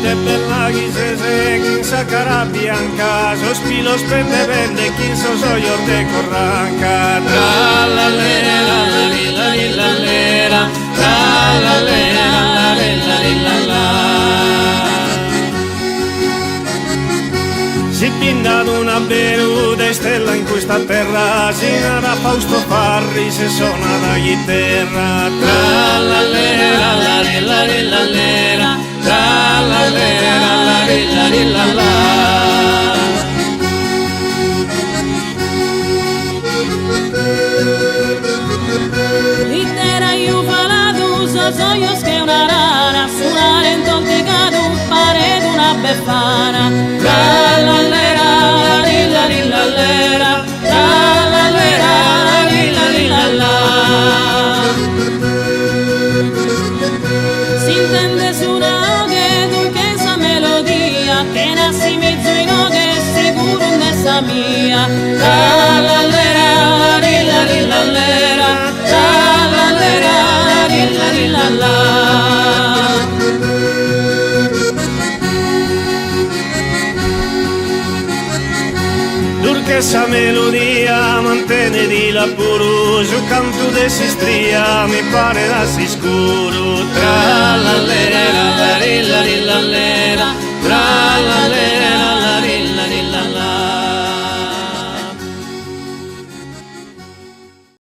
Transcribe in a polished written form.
Te bella chi se segui sa cara bianca, sospiro spende vende chi so io te corranca. Tra la lera, la lilla lilla lera, tra la lera, la lilla lilla la. Si pinda d'una beruda stella in questa terra, si nada Fausto Farri se suona la chitarra. Tra la lera, la lilla lilla lera, tra la lera, la lilla lilla la. Litera io parlato, so io che una rana, suonare in tolticato, pare d'una befana. Tra la lera, la lilla lilla lera, tra la lera, la lilla lilla la. Si intende su una che melodia, che nasce mezzo in oghe, sicuro nessa mia. Tra la lera, la lilla lilla lera, tra la lera, la lilla lilla la. Durché sa melodia mantene di la puro, su canto de si stria mi pare da si scuro. Tra la lera